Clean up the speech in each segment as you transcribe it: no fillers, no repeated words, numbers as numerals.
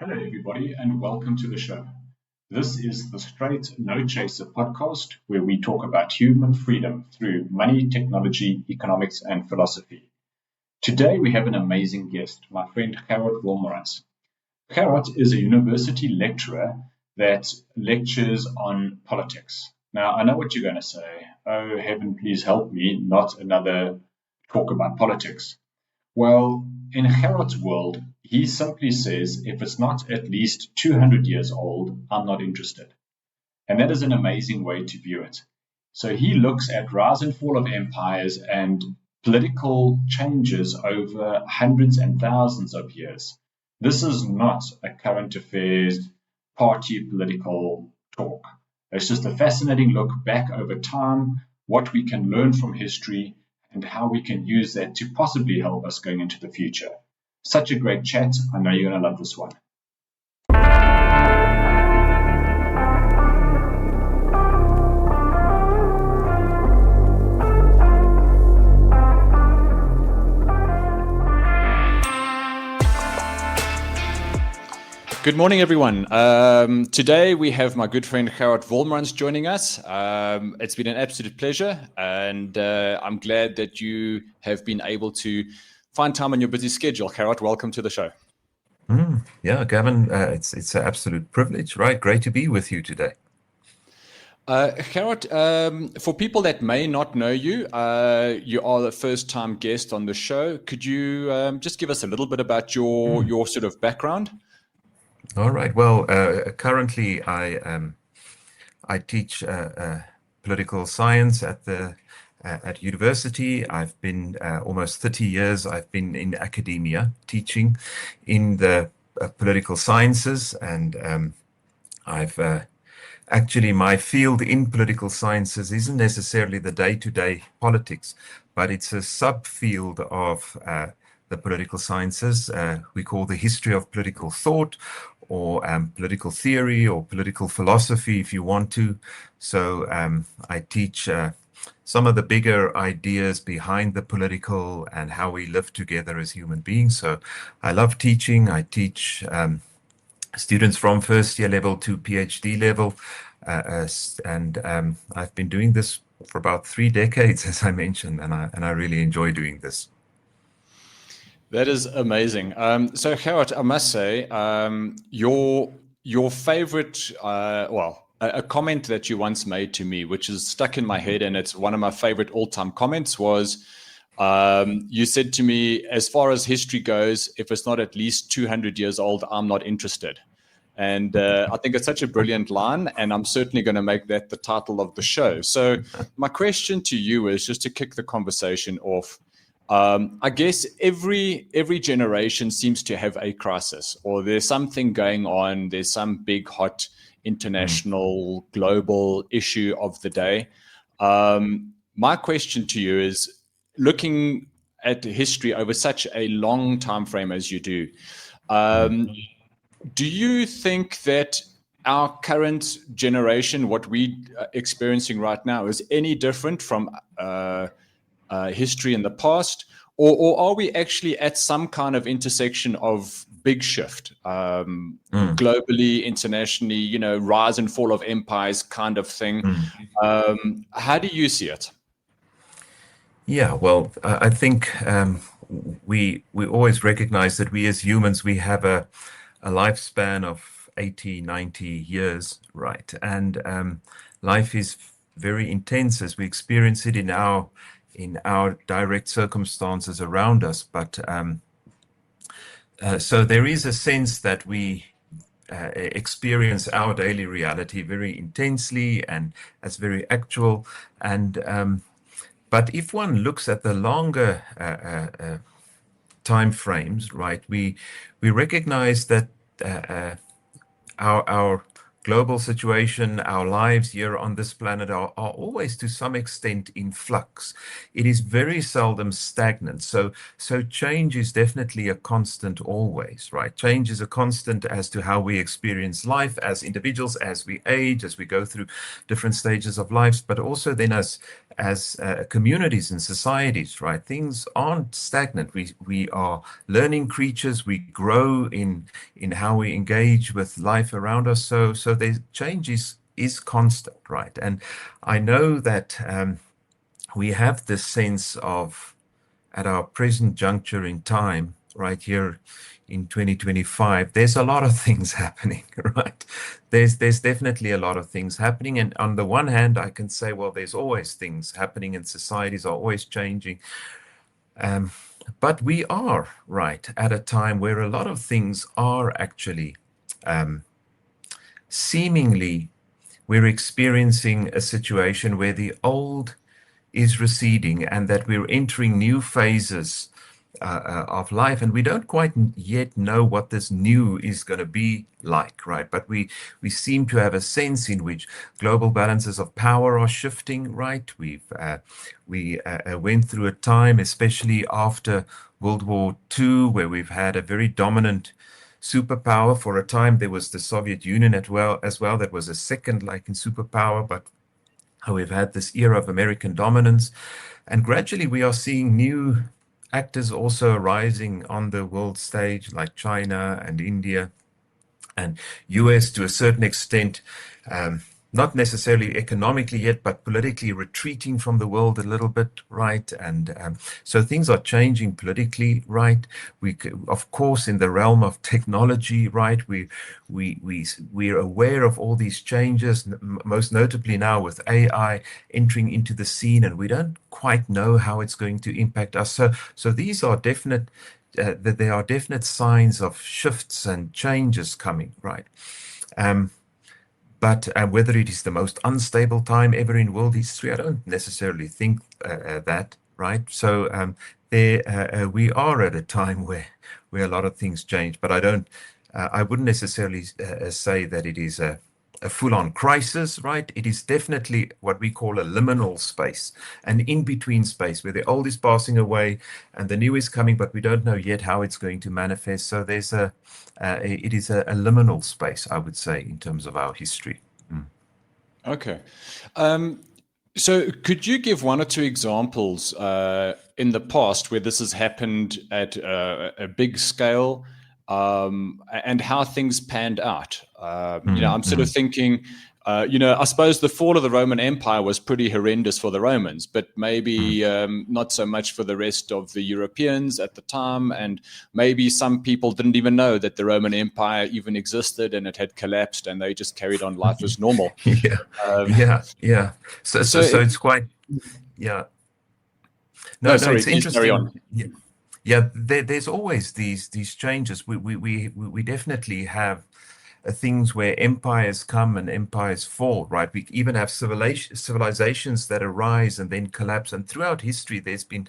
Hello, everybody, and welcome to the show. This is the Straight No Chaser podcast, where we talk about human freedom through money, technology, economics, and philosophy. Today, we have an amazing guest, my friend Gerhard Wolmarans. Gerhard is a university lecturer that lectures on politics. Now, I know what you're going to say. Oh, heaven, please help me, not another talk about politics. Well, in Gerhard's world, he simply says, if it's not at least 200 years old, I'm not interested. And that is an amazing way to view it. So he looks at rise and fall of empires and political changes over hundreds and thousands of years. This is not a current affairs party political talk. It's just a fascinating look back over time, what we can learn from history, and how we can use that to possibly help us going into the future. Such a great chat. I know you're going to love this one. Good morning, everyone. Today we have my good friend Gerhard Wolmarans joining us. It's been an absolute pleasure, and I'm glad that you have been able to find time on your busy schedule. Gerhard, welcome to the show. Yeah, Gavin, it's an absolute privilege, right? Great to be with you today. Gerhard, for people that may not know you, you are the first-time guest on the show. Could you just give us a little bit about your sort of background? All right. Well, currently I teach political science at university. I've been almost 30 years. I've been in academia teaching in the political sciences, and I've actually, my field in political sciences isn't necessarily the day-to-day politics, but it's a subfield of the political sciences. We call the history of political thought, or political theory, or political philosophy, if you want to. So I teach some of the bigger ideas behind the political and how we live together as human beings. So I love teaching. I teach students from first year level to PhD level. And I've been doing this for about 3 decades, as I mentioned, and I really enjoy doing this. That is amazing. So, Gerhard, I must say, your favorite, a comment that you once made to me, which is stuck in my head, and it's one of my favorite all-time comments, was you said to me, as far as history goes, if it's not at least 200 years old, I'm not interested. And I think it's such a brilliant line, and I'm certainly going to make that the title of the show. So my question to you is, just to kick the conversation off, I guess every generation seems to have a crisis, or there's something going on. There's some big, hot, international, global issue of the day. My question to you is, looking at history over such a long time frame as you do, do you think that our current generation, what we're experiencing right now, is any different from history in the past, or are we actually at some kind of intersection of big shift, globally, internationally, rise and fall of empires kind of thing? How do you see it? Yeah, well, I think we always recognize that we as humans, we have a lifespan of 80, 90 years, right? And life is very intense as we experience it in our direct circumstances around us. But so there is a sense that we experience our daily reality very intensely and as very actual. And but if one looks at the longer time frames, right, we recognize that our global situation, our lives here on this planet are always to some extent in flux. It is very seldom stagnant. So change is definitely a constant always, right? Change is a constant as to how we experience life as individuals, as we age, as we go through different stages of life, but also then as as communities and societies, right? Things aren't stagnant. We are learning creatures. We grow in how we engage with life around us. So the change is constant, right? And I know that we have this sense of, at our present juncture in time, right here in 2025, there's a lot of things happening, right? There's definitely a lot of things happening. And on the one hand, I can say, well, there's always things happening and societies are always changing. But we are, right, at a time where a lot of things are actually seemingly, we're experiencing a situation where the old is receding and that we're entering new phases of life, and we don't quite yet know what this new is going to be like, right? But we seem to have a sense in which global balances of power are shifting, right? We went through a time, especially after World War II, where we've had a very dominant superpower. For a time, there was the Soviet Union as well. That was a second, like in superpower, but we've had this era of American dominance, and gradually we are seeing new actors also arising on the world stage, like China and India and US to a certain extent, not necessarily economically yet, but politically retreating from the world a little bit, right? And so things are changing politically, right? Of course, in the realm of technology, right? We're aware of all these changes, most notably now with AI entering into the scene, and we don't quite know how it's going to impact us. So these are definite. That there are definite signs of shifts and changes coming, right? But whether it is the most unstable time ever in world history, I don't necessarily think that, right? So we are at a time where a lot of things change, but I wouldn't necessarily say that it is a full-on crisis, right? It is definitely what we call a liminal space, an in-between space where the old is passing away and the new is coming, but we don't know yet how it's going to manifest. So it is a liminal space, I would say, in terms of our history. Okay. So could you give one or two examples in the past where this has happened at a big scale, and how things panned out? I'm sort of thinking, I suppose the fall of the Roman Empire was pretty horrendous for the Romans, but maybe not so much for the rest of the Europeans at the time. And maybe some people didn't even know that the Roman Empire even existed and it had collapsed, and they just carried on life as normal. Yeah. So it's quite, yeah. No, sorry, it's interesting. Carry on. Yeah, there's always these changes. We definitely have things where empires come and empires fall, right? We even have civilizations that arise and then collapse. And throughout history, there's been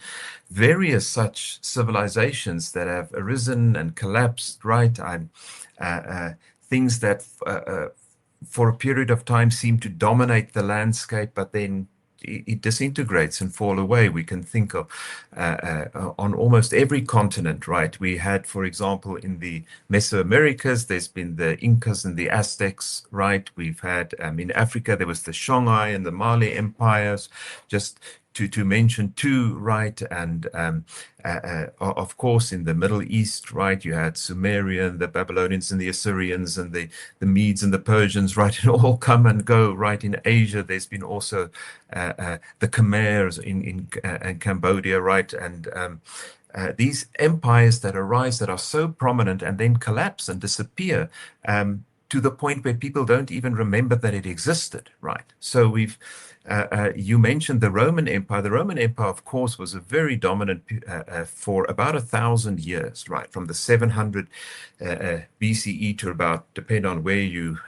various such civilizations that have arisen and collapsed, right? And things that for a period of time seem to dominate the landscape, but then it disintegrates and fall away. We can think of on almost every continent, right? We had, for example, in the Mesoamericas, there's been the Incas and the Aztecs, right? We've had in Africa, there was the Songhai and the Mali empires, just to mention two, right? And of course, in the Middle East, right, you had Sumerian, the Babylonians and the Assyrians and the Medes and the Persians, right, and all come and go, right? In Asia, there's been also the Khmers in Cambodia, right? And these empires that arise that are so prominent and then collapse and disappear to the point where people don't even remember that it existed, right? So you mentioned the Roman Empire. The Roman Empire, of course, was a very dominant for about 1,000 years, right? From the 700 BCE to about, depending on where you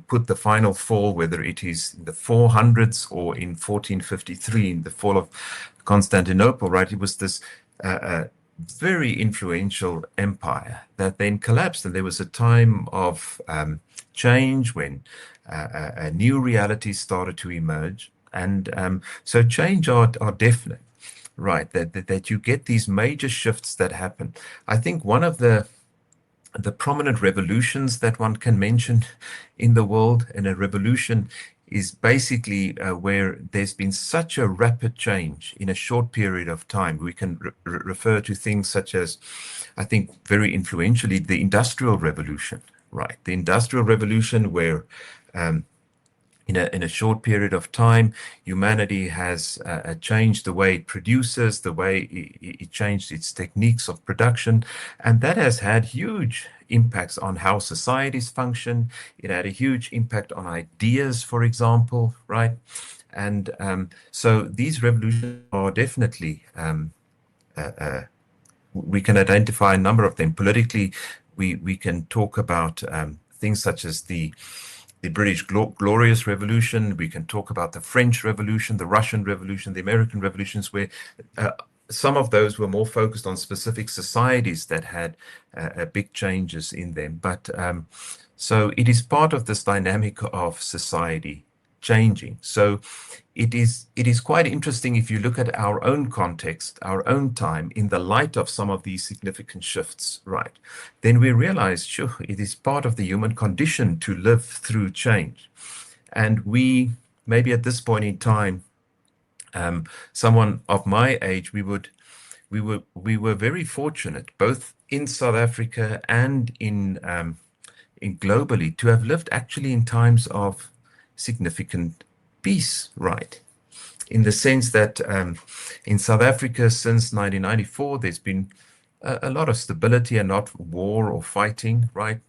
put the final fall, whether it is in the 400s or in 1453, in the fall of Constantinople, right? It was this very influential empire that then collapsed, and there was a time of change when a new reality started to emerge. And so change are definite, right? That you get these major shifts that happen. I think one of the prominent revolutions that one can mention in the world, and a revolution is basically where there's been such a rapid change in a short period of time. We can refer to things such as, I think very influentially, the Industrial Revolution, right? The Industrial Revolution, where in a short period of time, humanity has changed the way it produces, the way it changed its techniques of production, and that has had huge impacts on how societies function. It had a huge impact on ideas, for example, right? And so these revolutions are definitely, we can identify a number of them. Politically, we can talk about things such as the British Glorious Revolution. We can talk about the French Revolution, the Russian Revolution, the American Revolutions, where some of those were more focused on specific societies that had big changes in them. But so it is part of this dynamic of society changing. So it is quite interesting if you look at our own context, our own time, in the light of some of these significant shifts, right? Then we realize, sure, it is part of the human condition to live through change. And we, maybe at this point in time, someone of my age, we were very fortunate, both in South Africa and in globally, to have lived actually in times of significant peace, right? In the sense that in South Africa since 1994, there's been a lot of stability and not war or fighting, right?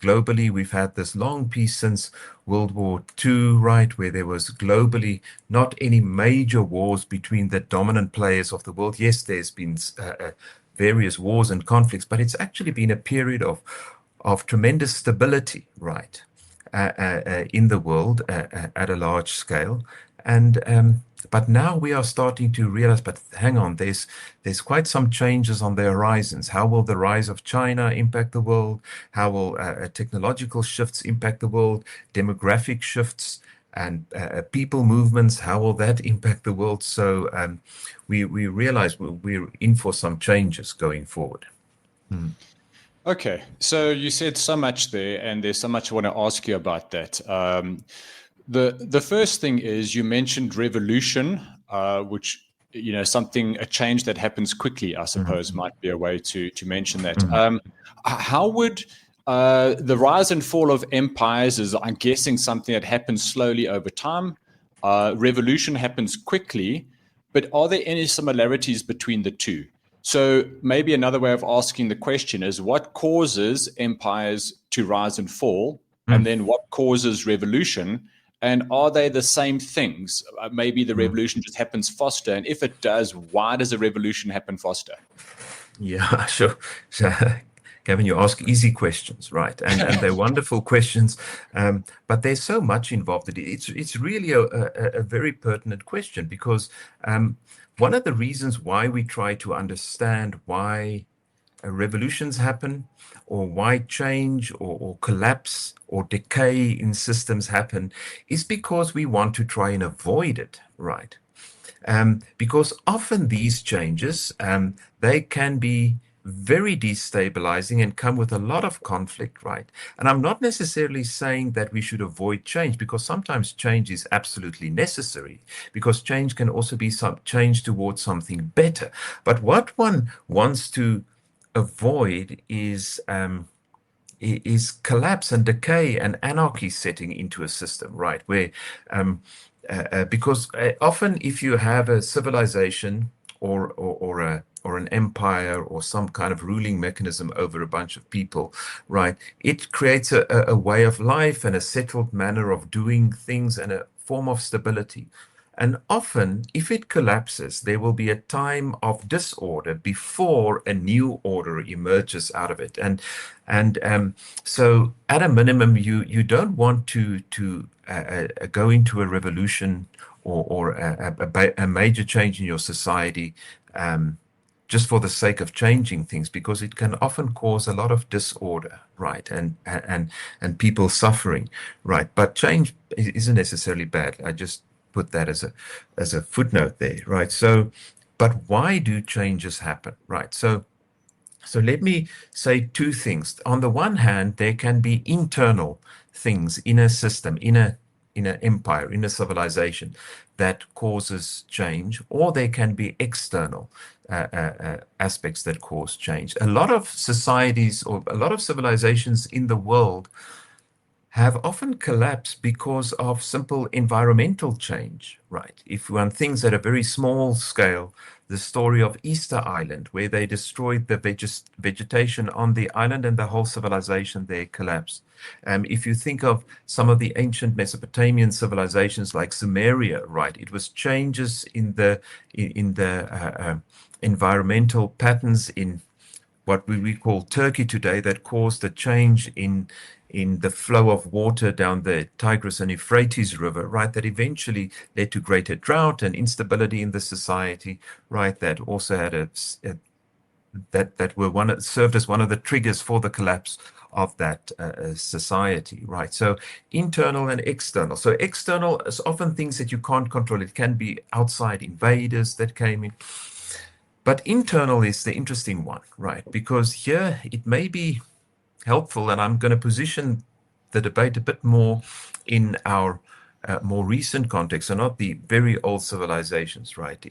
Globally, we've had this long peace since World War II, right? Where there was globally not any major wars between the dominant players of the world. Yes, there's been various wars and conflicts, but it's actually been a period of tremendous stability, right? In the world at a large scale. And but now we are starting to realize, but hang on, there's quite some changes on the horizons. How will the rise of China impact the world? How will technological shifts impact the world? Demographic shifts and people movements, how will that impact the world? So we realize we're in for some changes going forward. Okay, so you said so much there, and there's so much I want to ask you about that. The first thing is you mentioned revolution, which a change that happens quickly, I suppose, might be a way to mention that. How would the rise and fall of empires is, I'm guessing, something that happens slowly over time. Revolution happens quickly, but are there any similarities between the two? So maybe another way of asking the question is, what causes empires to rise and fall? And then what causes revolution? And are they the same things? Maybe the revolution just happens faster. And if it does, why does a revolution happen faster? Yeah, sure. Gavin, you ask easy questions, right? And they're wonderful questions, but there's so much involved in it. It's really a very pertinent question, because one of the reasons why we try to understand why revolutions happen, or why change or collapse or decay in systems happen, is because we want to try and avoid it, right? Because often these changes, they can be very destabilizing and come with a lot of conflict, right? And I'm not necessarily saying that we should avoid change, because sometimes change is absolutely necessary, because change can also be some change towards something better. But what one wants to avoid is collapse and decay and anarchy setting into a system, right? Where because often if you have a civilization or an empire or some kind of ruling mechanism over a bunch of people, right, it creates a way of life and a settled manner of doing things and a form of stability. And often, if it collapses, there will be a time of disorder before a new order emerges out of it. And so, at a minimum, you don't want to go into a revolution or a major change in your society just for the sake of changing things, because it can often cause a lot of disorder, right, and people suffering, right. But change isn't necessarily bad. I just put that as a footnote there, right? So, but why do changes happen, right? So let me say two things. On the one hand, there can be internal things in a system, in an empire, in a civilization that causes change, or there can be external aspects that cause change. A lot of societies or a lot of civilizations in the world have often collapsed because of simple environmental change, right? If one thinks at a very small scale, the story of Easter Island, where they destroyed the vegetation on the island and the whole civilization there collapsed. If you think of some of the ancient Mesopotamian civilizations like Sumeria, right, it was changes in the environmental patterns in what we call Turkey today that caused a change in the flow of water down the Tigris and Euphrates River, right, that eventually led to greater drought and instability in the society, right, that also had served as one of the triggers for the collapse of that society, right? So internal and external. So external is often things that you can't control. It can be outside invaders that came in. But internal is the interesting one, right? Because here it may be helpful, and I'm going to position the debate a bit more in our more recent context, and not the very old civilizations, right?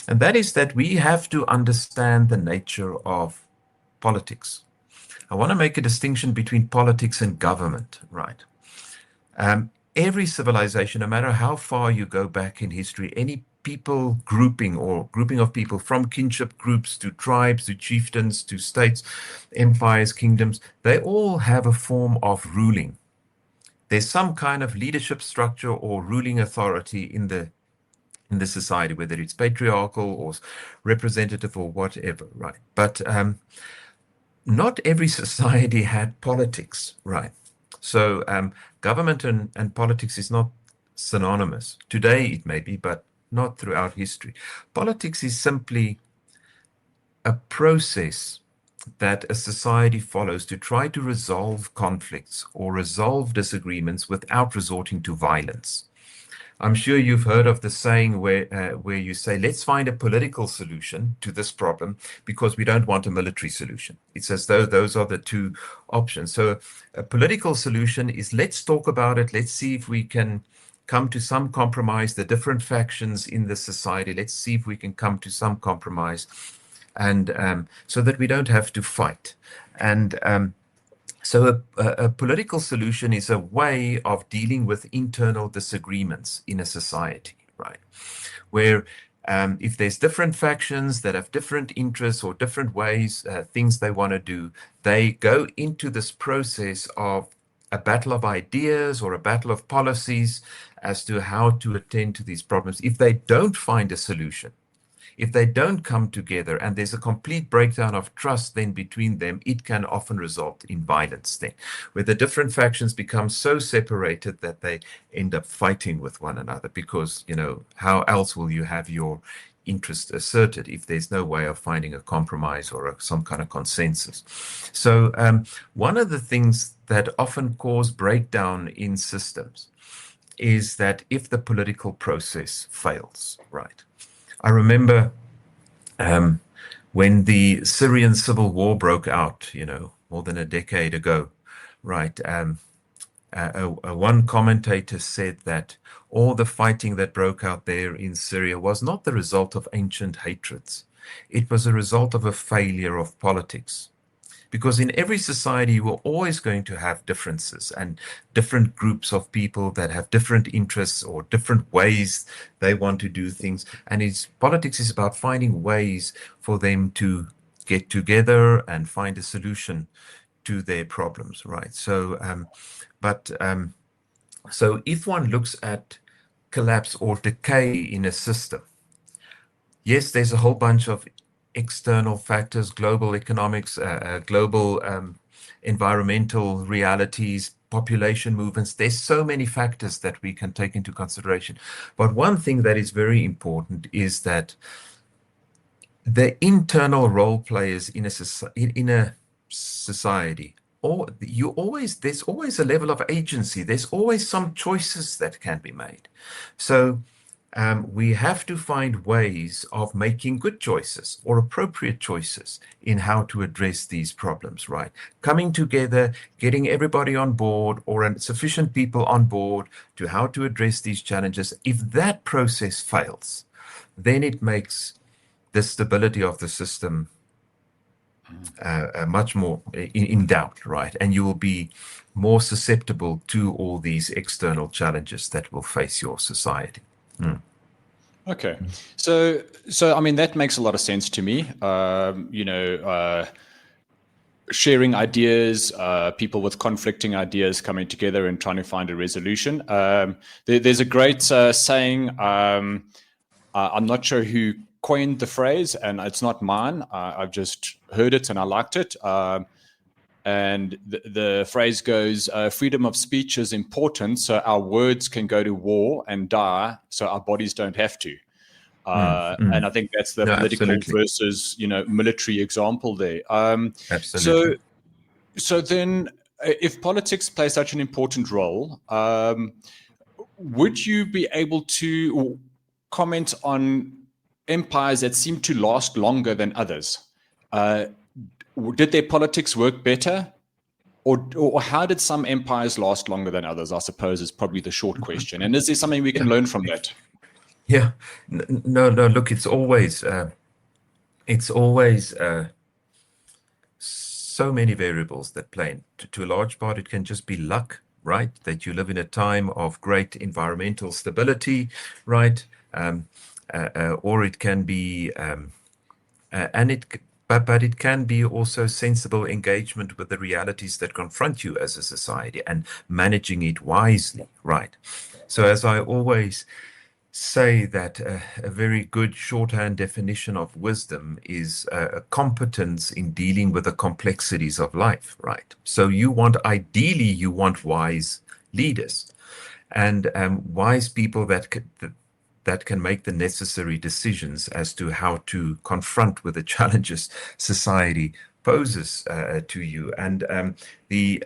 And that is that we have to understand the nature of politics. I want to make a distinction between politics and government, right? Every civilization, no matter how far you go back in history, any people grouping or grouping of people, from kinship groups to tribes to chieftains to states, empires, kingdoms, they all have a form of ruling. There's some kind of leadership structure or ruling authority in the society, whether it's patriarchal or representative or whatever, right? But not every society had politics, right? So government and politics is not synonymous. Today it may be, but not throughout history. Politics is simply a process that a society follows to try to resolve conflicts or resolve disagreements without resorting to violence. I'm sure you've heard of the saying where you say, let's find a political solution to this problem because we don't want a military solution. It's as though those are the two options. So a political solution is, let's talk about it. Let's see if we can come to some compromise, the different factions in the society. Let's see if we can come to some compromise, and so that we don't have to fight. And so a political solution is a way of dealing with internal disagreements in a society, right? Where if there's different factions that have different interests or different ways, things they want to do, they go into this process of a battle of ideas or a battle of policies as to how to attend to these problems. If they don't find a solution, if they don't come together and there's a complete breakdown of trust then between them, it can often result in violence then, where the different factions become so separated that they end up fighting with one another because, you know, how else will you have your interest asserted if there's no way of finding a compromise or some kind of consensus? So one of the things that often cause breakdown in systems is that if the political process fails, right? I remember when the Syrian civil war broke out, you know, more than a decade ago, right? One commentator said that all the fighting that broke out there in Syria was not the result of ancient hatreds. It was a result of a failure of politics. Because in every society, you are always going to have differences and different groups of people that have different interests or different ways they want to do things. And politics is about finding ways for them to get together and find a solution to their problems, right? So, so if one looks at collapse or decay in a system, yes, there's a whole bunch of external factors, global economics, global environmental realities, population movements. There's so many factors that we can take into consideration. But one thing that is very important is that the internal role players in a society, or there's always a level of agency. There's always some choices that can be made. So we have to find ways of making good choices or appropriate choices in how to address these problems, right? Coming together, getting everybody on board or sufficient people on board to how to address these challenges. If that process fails, then it makes the stability of the system much more in doubt, right? And you will be more susceptible to all these external challenges that will face your society. Okay, so I mean that makes a lot of sense to me. Sharing ideas, people with conflicting ideas coming together and trying to find a resolution. There's a great saying. I'm not sure who coined the phrase, and it's not mine. I've just heard it and I liked it. And the phrase goes, freedom of speech is important, so our words can go to war and die, so our bodies don't have to. And I think that's the political versus, military example there. Absolutely. So then, if politics play such an important role, would you be able to comment on empires that seem to last longer than others? Did their politics work better? Or how did some empires last longer than others, I suppose, is probably the short question. And is there something we can learn from that? Yeah. No, look, it's always so many variables that play. To a large part, it can just be luck, right? That you live in a time of great environmental stability, right? Or it can be, but it can be also sensible engagement with the realities that confront you as a society and managing it wisely, right? So as I always say that a very good shorthand definition of wisdom is a competence in dealing with the complexities of life, right? So ideally you want wise leaders and wise people that can make the necessary decisions as to how to confront with the challenges society poses to you. And the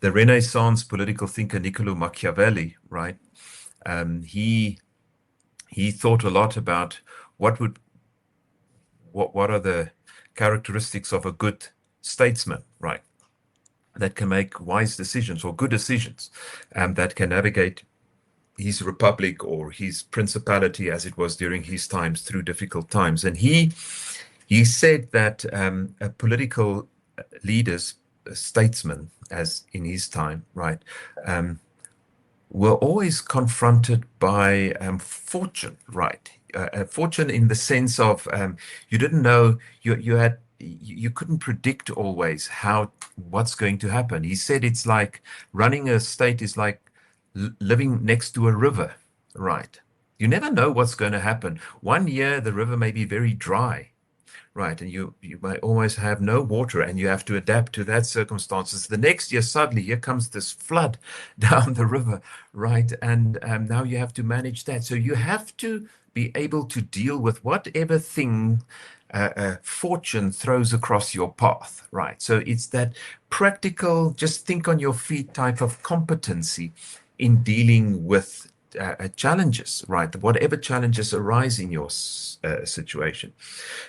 Renaissance political thinker Niccolo Machiavelli, right? He thought a lot about what are the characteristics of a good statesman, right? That can make wise decisions or good decisions, that can navigate his republic or his principality as it was during his times through difficult times. And he said that political leaders, statesmen, as in his time, right, were always confronted by fortune, right? Fortune in the sense of you didn't know, you couldn't predict always what's going to happen. He said it's like running a state is like living next to a river, right? You never know what's going to happen. One year the river may be very dry, right? And you might almost have no water and you have to adapt to that circumstances. The next year, suddenly, here comes this flood down the river, right? And now you have to manage that. So you have to be able to deal with whatever thing fortune throws across your path, right? So it's that practical, just think on your feet type of competency in dealing with challenges, right? Whatever challenges arise in your situation.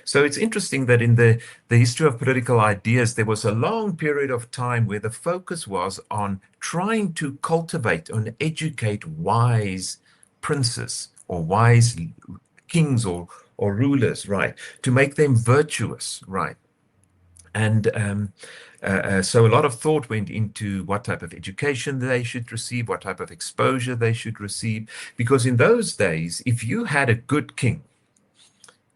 So it's interesting that in the history of political ideas, there was a long period of time where the focus was on trying to cultivate and educate wise princes or wise kings or rulers, right? To make them virtuous, right? And so a lot of thought went into what type of education they should receive, what type of exposure they should receive. Because in those days, if you had a good king,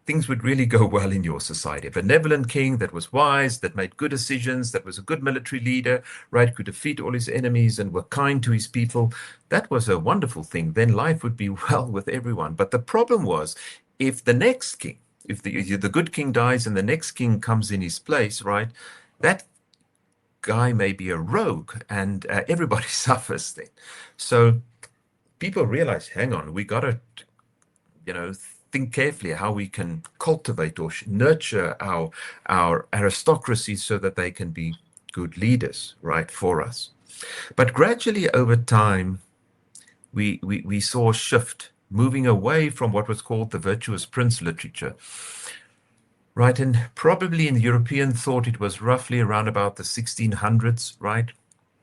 things would really go well in your society. A benevolent king that was wise, that made good decisions, that was a good military leader, right, could defeat all his enemies and were kind to his people. That was a wonderful thing. Then life would be well with everyone. But the problem was, if the next king, if the good king dies and the next king comes in his place, right, that guy may be a rogue and everybody suffers then. So people realize, hang on, we got to, think carefully how we can cultivate or nurture our aristocracy so that they can be good leaders, right, for us. But gradually over time, we saw a shift moving away from what was called the virtuous prince literature. Right, and probably in European thought, it was roughly around about the 1600s, right?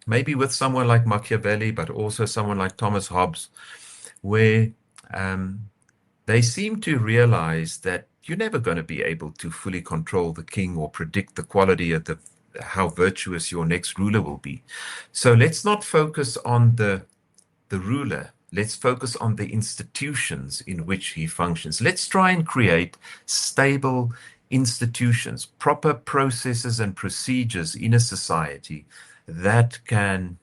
Maybe with someone like Machiavelli, but also someone like Thomas Hobbes, where they seem to realize that you're never going to be able to fully control the king or predict the quality of how virtuous your next ruler will be. So let's not focus on the ruler. Let's focus on the institutions in which he functions. Let's try and create stable institutions, proper processes and procedures in a society that can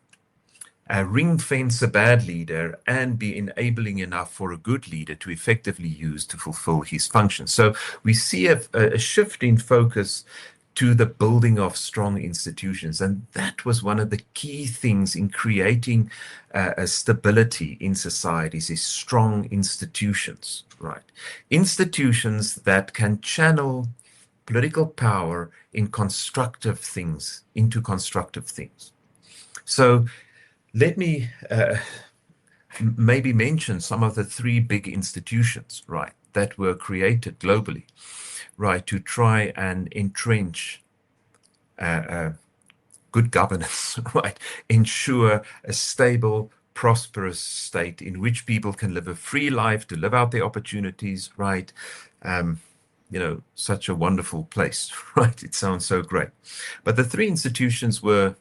ring fence a bad leader and be enabling enough for a good leader to effectively use to fulfill his function. So we see a shift in focus to the building of strong institutions. And that was one of the key things in creating a stability in societies, is strong institutions, right? Institutions that can channel political power in constructive things, into constructive things. So let me maybe mention some of the three big institutions, right, that were created globally, right, to try and entrench good governance, right, ensure a stable, prosperous state in which people can live a free life, to live out their opportunities, right? Such a wonderful place, right? It sounds so great. But the three institutions were,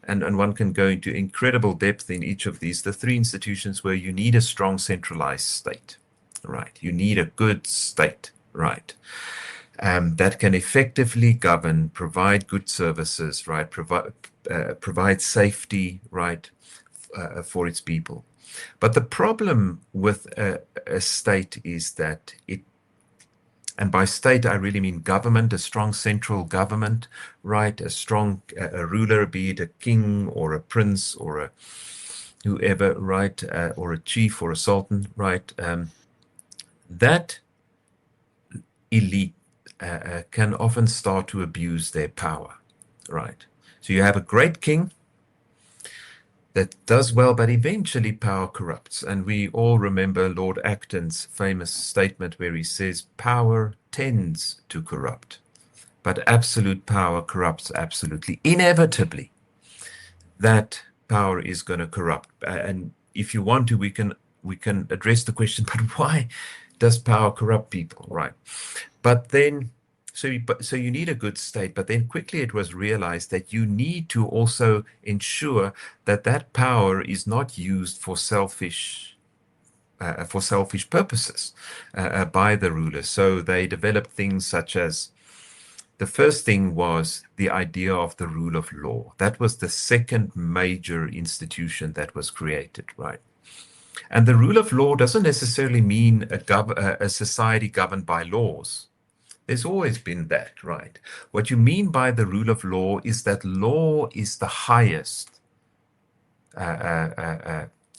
and one can go into incredible depth in each of these, the three institutions were: you need a strong centralized state, right? You need a good state, right? That can effectively govern, provide good services, right? Provide safety, right, for its people. But the problem with a state is that it, and by state I really mean government, a strong central government, right? A strong ruler, be it a king or a prince or a whoever, right? Or a chief or a sultan, right? That elite can often start to abuse their power, right? So you have a great king that does well, but eventually power corrupts. And we all remember Lord Acton's famous statement where he says, power tends to corrupt, but absolute power corrupts absolutely. Inevitably, that power is going to corrupt. And if you want to, we can address the question, but why does power corrupt people, right? But then, so you need a good state, but then quickly it was realized that you need to also ensure that that power is not used for selfish purposes by the rulers. So they developed things such as, the first thing was the idea of the rule of law. That was the second major institution that was created, right? And the rule of law doesn't necessarily mean a society governed by laws. There's always been that, right? What you mean by the rule of law is that law is the highest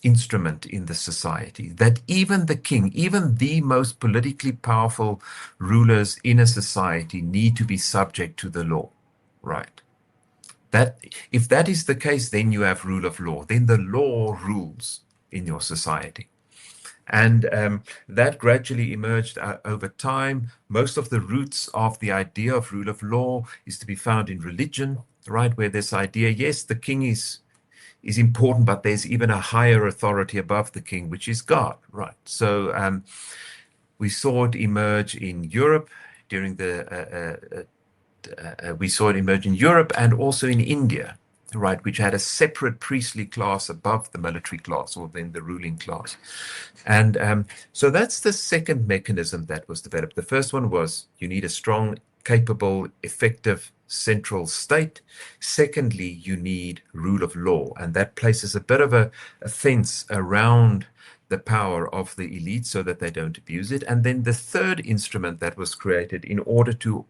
instrument in the society, that even the king, even the most politically powerful rulers in a society need to be subject to the law, right? That if that is the case, then you have rule of law, then the law rules in your society. And that gradually emerged over time. Most of the roots of the idea of rule of law is to be found in religion, right? Where this idea, yes, the king is important, but there's even a higher authority above the king, which is God, right? So we saw it emerge in Europe during we saw it emerge in Europe and also in India, right, which had a separate priestly class above the military class, or then the ruling class. And so that's the second mechanism that was developed. The first one was you need a strong, capable, effective central state. Secondly, you need rule of law, and that places a bit of a fence around the power of the elite so that they don't abuse it. And then the third instrument that was created in order to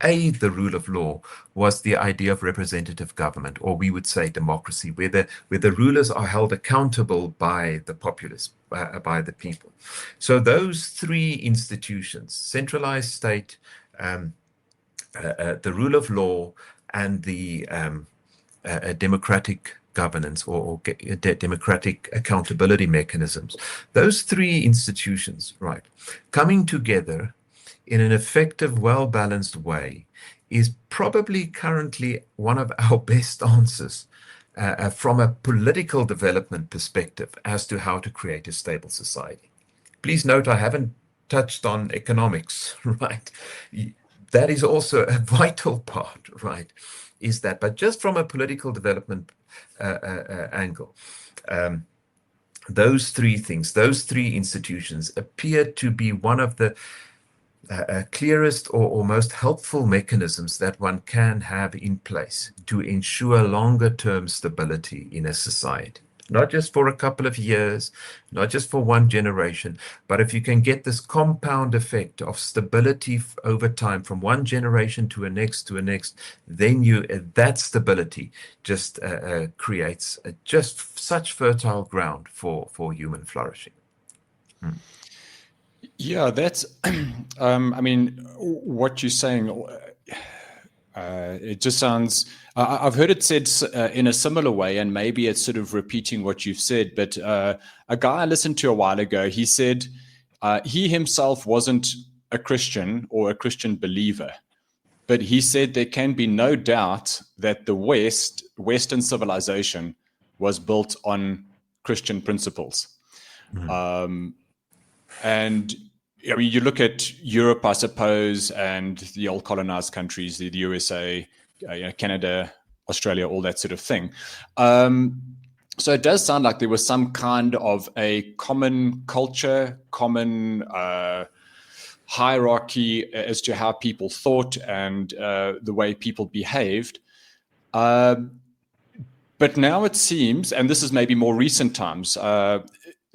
aid the rule of law was the idea of representative government, or we would say democracy, where the rulers are held accountable by the populace, by the people. So those three institutions, centralized state, the rule of law, and the democratic governance or democratic accountability mechanisms. Those three institutions, right, coming together in an effective, well-balanced way is probably currently one of our best answers from a political development perspective as to how to create a stable society. Please note, I haven't touched on economics, right? That is also a vital part, right? Is that, but just from a political development angle, those three things, those three institutions appear to be one of the clearest or most helpful mechanisms that one can have in place to ensure longer term stability in a society. Not just for a couple of years, not just for one generation, but if you can get this compound effect of stability over time from one generation to a next, then that stability just creates just such fertile ground for human flourishing. Yeah, that's, I mean, what you're saying, it just sounds, I've heard it said in a similar way, and maybe it's sort of repeating what you've said, but a guy I listened to a while ago, he said he himself wasn't a Christian or a Christian believer, but he said there can be no doubt that the Western civilization was built on Christian principles. And I mean, you look at Europe, I suppose, and the old colonized countries, the USA, Canada, Australia, all that sort of thing. So it does sound like there was some kind of a common culture, common hierarchy as to how people thought and the way people behaved. But now it seems, and this is maybe more recent times,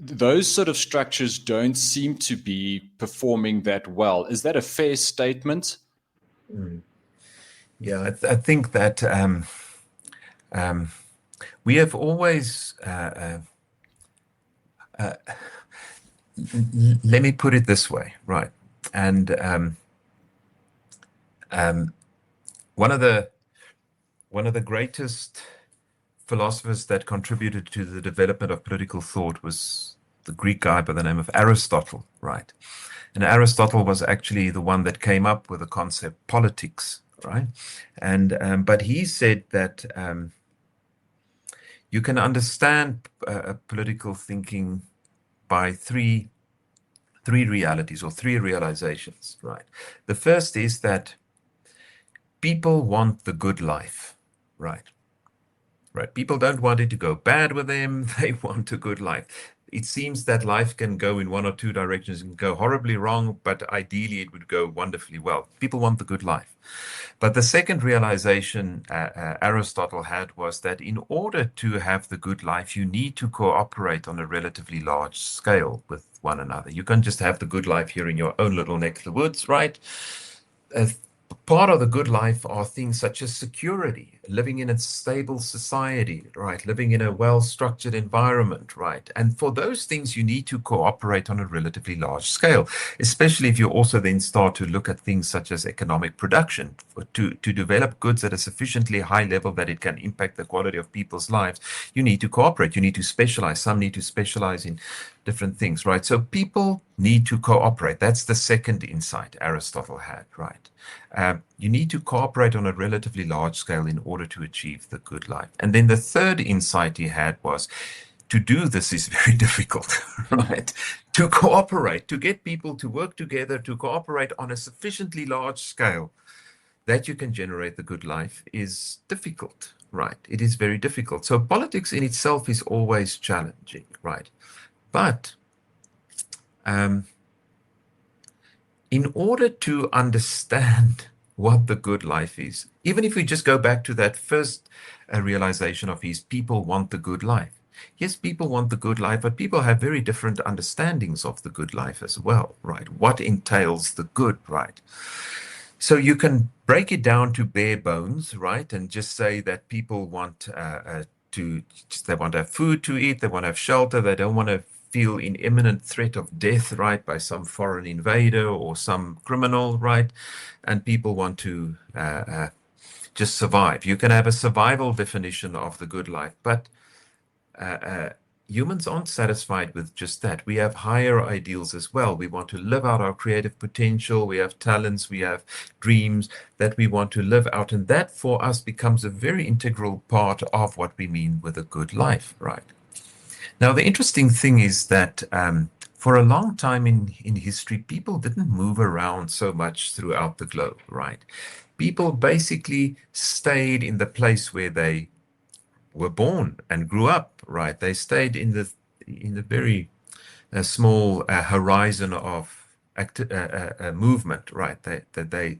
those sort of structures don't seem to be performing that well. Is that a fair statement? Yeah, I think that we have always, let me put it this way, right? And one of the greatest philosophers that contributed to the development of political thought was the Greek guy by the name of Aristotle, right? And Aristotle was actually the one that came up with the concept politics, right? And but he said that you can understand political thinking by three realities or three realizations, right? The first is that people want the good life, right? Right. People don't want it to go bad with them. They want a good life. It seems that life can go in one or two directions and go horribly wrong, but ideally it would go wonderfully well. People want the good life. But the second realization Aristotle had was that in order to have the good life, you need to cooperate on a relatively large scale with one another. You can't just have the good life here in your own little neck of the woods, right? Part of the good life are things such as security, living in a stable society, right? Living in a well-structured environment, right? And for those things, you need to cooperate on a relatively large scale, especially if you also then start to look at things such as economic production. To develop goods at a sufficiently high level that it can impact the quality of people's lives, you need to cooperate. You need to specialize. Some need to specialize in different things, right? So people need to cooperate. That's the second insight Aristotle had, right? You need to cooperate on a relatively large scale in order to achieve the good life. And then the third insight he had was to do this is very difficult, right? To cooperate, to get people to work together, to cooperate on a sufficiently large scale that you can generate the good life is difficult, right? It is very difficult. So politics in itself is always challenging, right? But in order to understand what the good life is, even if we just go back to that first realization of his, people want the good life. Yes, people want the good life, but people have very different understandings of the good life as well, right? What entails the good, right? So you can break it down to bare bones, right? And just say that people want they want to have food to eat, they want to have shelter, they don't want to feel in imminent threat of death, right, by some foreign invader or some criminal, right? And people want to just survive. You can have a survival definition of the good life, but humans aren't satisfied with just that. We have higher ideals as well. We want to live out our creative potential. We have talents. We have dreams that we want to live out. And that for us becomes a very integral part of what we mean with a good life, right? Now, the interesting thing is that for a long time in history, people didn't move around so much throughout the globe, right? People basically stayed in the place where they were born and grew up, right? They stayed in the very small horizon of movement, right? They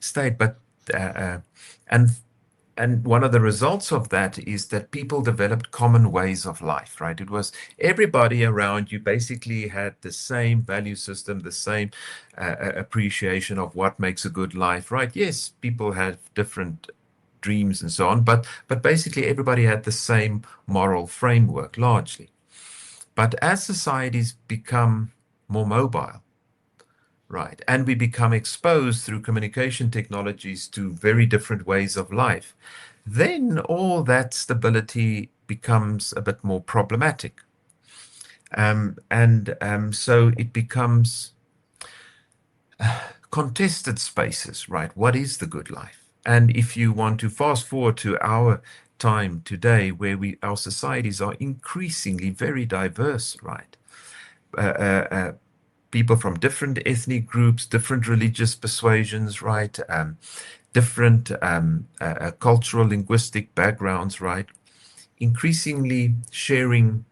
stayed, but and and one of the results of that is that people developed common ways of life, right? It was everybody around you basically had the same value system, the same appreciation of what makes a good life, right? Yes, people have different dreams and so on, but basically everybody had the same moral framework largely. But as societies become more mobile, right, and we become exposed through communication technologies to very different ways of life, then all that stability becomes a bit more problematic. So it becomes contested spaces, right? What is the good life? And if you want to fast forward to our time today, where our societies are increasingly very diverse, right? People from different ethnic groups, different religious persuasions, right? Different cultural, linguistic backgrounds, right? Increasingly sharing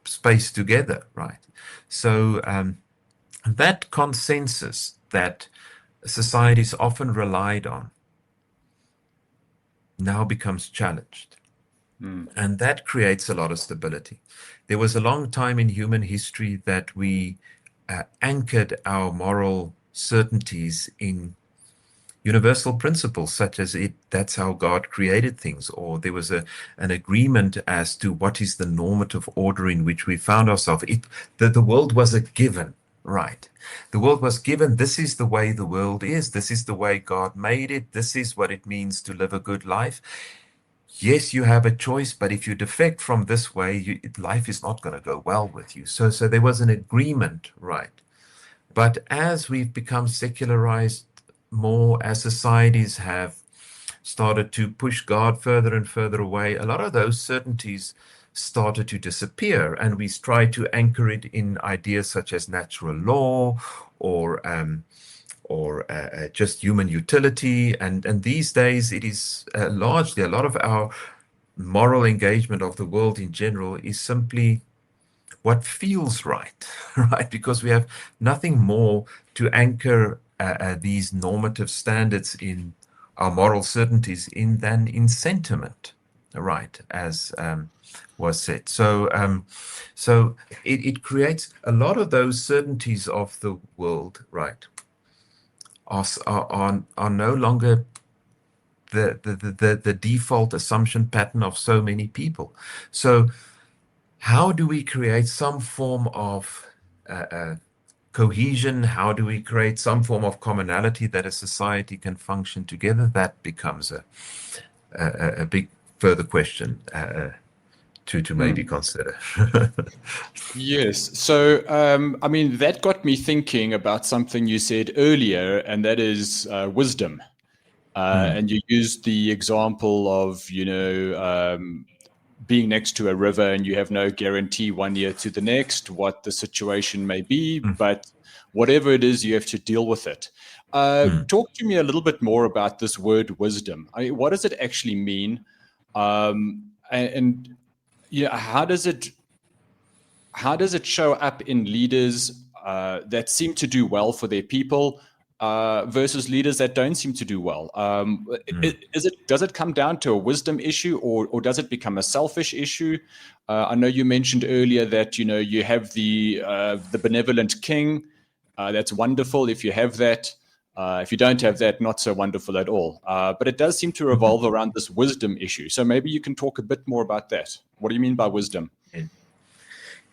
space together, right? So that consensus that societies often relied on now becomes challenged. And that creates a lot of stability. There was a long time in human history that we anchored our moral certainties in universal principles, such as that's how God created things, or there was an agreement as to what is the normative order in which we found ourselves. The world was a given, right? The world was given, this is the way the world is, this is the way God made it, this is what it means to live a good life. Yes, you have a choice, but if you defect from this way, life is not going to go well with you. So there was an agreement, right? But as we've become secularized more, as societies have started to push God further and further away, a lot of those certainties started to disappear, and we try to anchor it in ideas such as natural law or just human utility. And these days, it is largely a lot of our moral engagement of the world in general is simply what feels right, right? Because we have nothing more to anchor these normative standards in our moral certainties than in sentiment, right? As was said. So it creates a lot of those certainties of the world, right? Are no longer the default assumption pattern of so many people. So how do we create some form of cohesion? How do we create some form of commonality that a society can function together? That becomes a big further question to maybe consider. Yes. So, I mean, that got me thinking about something you said earlier, and that is wisdom. And you used the example of, being next to a river and you have no guarantee 1 year to the next what the situation may be, but whatever it is, you have to deal with it. Talk to me a little bit more about this word wisdom. I mean, what does it actually mean? And how does it show up in leaders that seem to do well for their people versus leaders that don't seem to do well? Does it come down to a wisdom issue, or does it become a selfish issue? I know you mentioned earlier that you have the benevolent king. That's wonderful if you have that. If you don't have that, not so wonderful at all. But it does seem to revolve around this wisdom issue. So maybe you can talk a bit more about that. What do you mean by wisdom?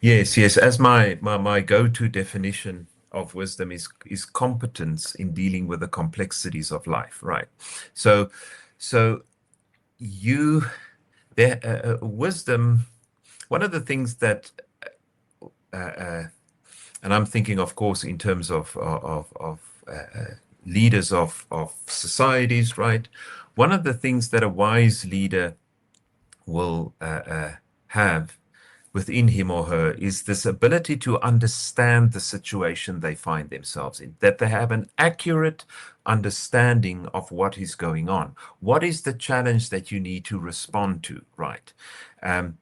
Yes. As my go-to definition of wisdom is competence in dealing with the complexities of life, right? So So wisdom, one of the things that, and I'm thinking, of course, in terms of leaders of societies, right? One of the things that a wise leader will have within him or her is this ability to understand the situation they find themselves in, that they have an accurate understanding of what is going on. What is the challenge that you need to respond to, right? And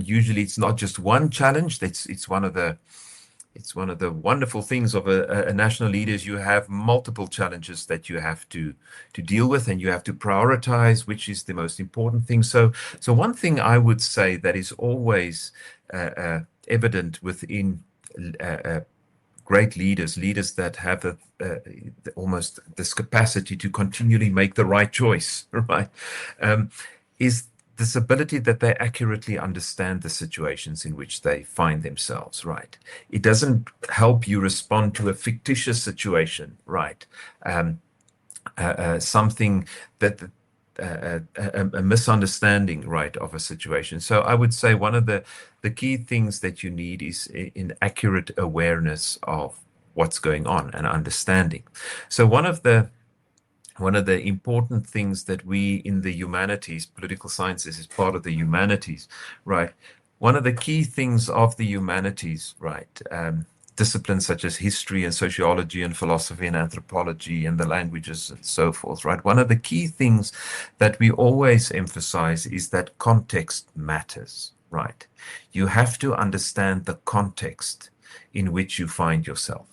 usually it's not just one challenge. It's one of the wonderful things of a national leader is you have multiple challenges that you have to deal with, and you have to prioritize which is the most important thing. So one thing I would say that is always evident within great leaders that have almost this capacity to continually make the right choice, right, is this ability that they accurately understand the situations in which they find themselves, right? It doesn't help you respond to a fictitious situation, right? Something that a misunderstanding, right, of a situation. So I would say one of the key things that you need is in accurate awareness of what's going on and understanding. So one of the important things that we in the humanities, political sciences is part of the humanities, right? One of the key things of the humanities, right? Disciplines such as history and sociology and philosophy and anthropology and the languages and so forth, right? One of the key things that we always emphasize is that context matters, right? You have to understand the context in which you find yourself.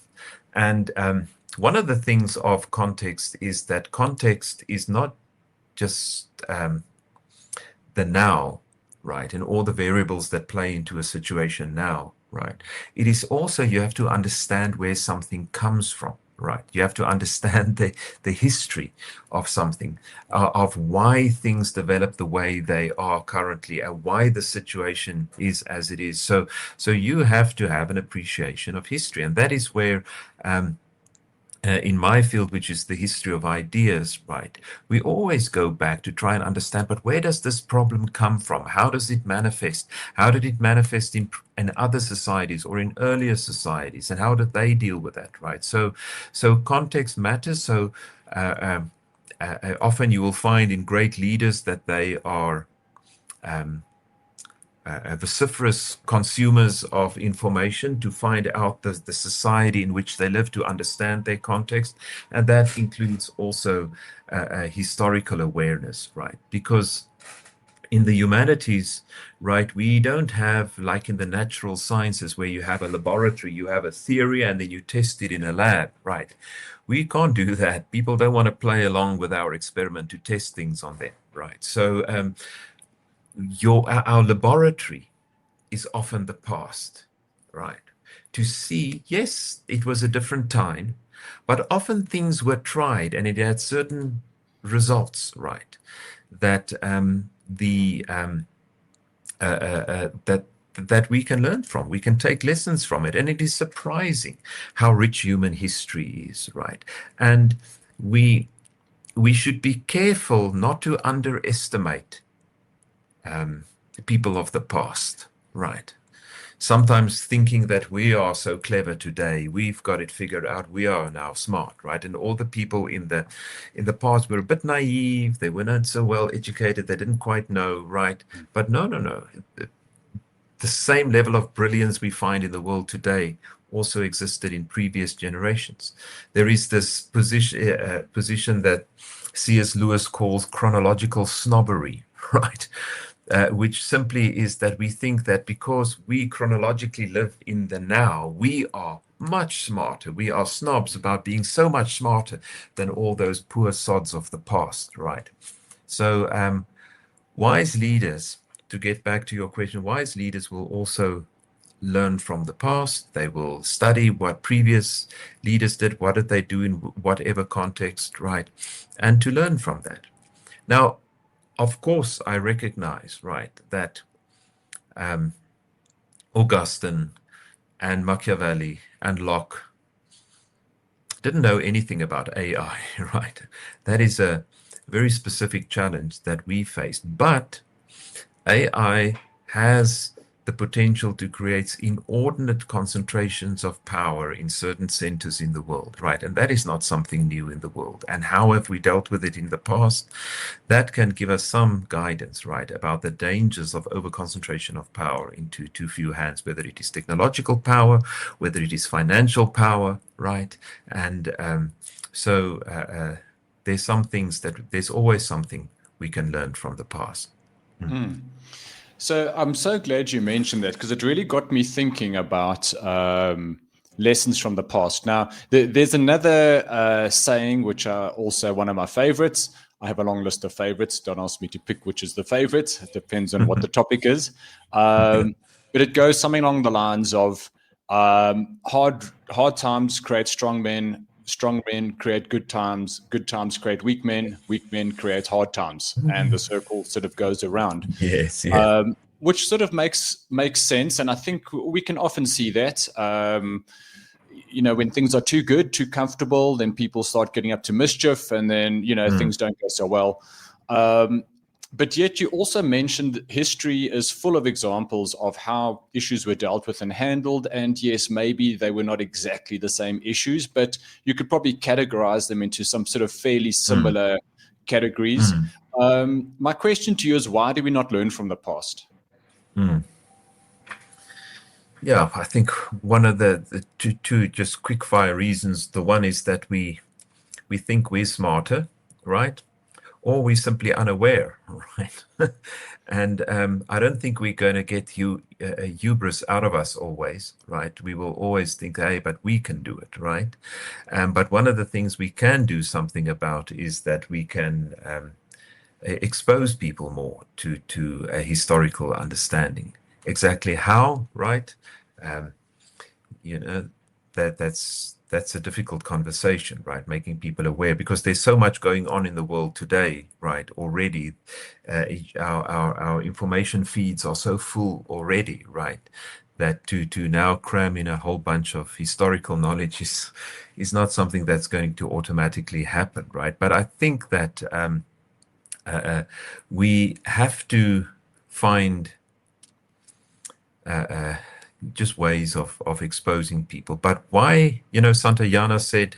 And one of the things of context is that context is not just the now, right, and all the variables that play into a situation now, right? It is also, you have to understand where something comes from, right? You have to understand the history of something, of why things develop the way they are currently, and why the situation is as it is. So you have to have an appreciation of history, and that is where in my field, which is the history of ideas, right, we always go back to try and understand, but where does this problem come from? How does it manifest? How did it manifest in other societies or in earlier societies? And how did they deal with that, right? So context matters. So often you will find in great leaders that they are vociferous consumers of information to find out the society in which they live, to understand their context. And that includes also historical awareness, right? Because in the humanities, right, we don't have, like in the natural sciences, where you have a laboratory, you have a theory, and then you test it in a lab, right? We can't do that. People don't want to play along with our experiment to test things on them, right? So our laboratory is often the past, right? To see, yes, it was a different time, but often things were tried and it had certain results, right? That that we can learn from, we can take lessons from it, and it is surprising how rich human history is, right? And we should be careful not to underestimate people of the past, right? Sometimes thinking that we are so clever today, we've got it figured out, we are now smart, right? And all the people in the past were a bit naive, they were not so well educated, they didn't quite know, right? But no. The same level of brilliance we find in the world today also existed in previous generations. There is this position that C.S. Lewis calls chronological snobbery, right? Which simply is that we think that because we chronologically live in the now, we are much smarter. We are snobs about being so much smarter than all those poor sods of the past, right? So wise leaders, to get back to your question, wise leaders will also learn from the past. They will study what previous leaders did, what did they do in whatever context, right? And to learn from that. Now, of course, I recognize, right, that Augustine and Machiavelli and Locke didn't know anything about AI, right? That is a very specific challenge that we face. But AI has the potential to create inordinate concentrations of power in certain centers in the world, right? And that is not something new in the world. And how have we dealt with it in the past? That can give us some guidance, right, about the dangers of overconcentration of power into too few hands, whether it is technological power, whether it is financial power, right? And there's some things there's always something we can learn from the past. So I'm so glad you mentioned that, because it really got me thinking about lessons from the past. Now, there's another saying, which are also one of my favorites. I have a long list of favorites. Don't ask me to pick which is the favorite. It depends on what the topic is. But it goes something along the lines of hard times create strong men create good times create weak men create hard times, and the circle sort of goes around. Yes, yeah. Which sort of makes sense, and I think we can often see that. When things are too good, too comfortable, then people start getting up to mischief, and then things don't go so well. But yet you also mentioned history is full of examples of how issues were dealt with and handled. And yes, maybe they were not exactly the same issues, but you could probably categorize them into some sort of fairly similar categories. My question to you is, why do we not learn from the past? Yeah, I think one of the two just quick fire reasons. The one is that we think we're smarter, right? Or we're simply unaware, right? And I don't think we're going to get hubris out of us always, right? We will always think, hey, but we can do it, right? But one of the things we can do something about is that we can expose people more to a historical understanding. Exactly how, right? That's a difficult conversation, right? Making people aware, because there's so much going on in the world today, right? Already, our information feeds are so full already, right? That to now cram in a whole bunch of historical knowledge is not something that's going to automatically happen, right? But I think that we have to find just ways of exposing people. But why, Santayana said,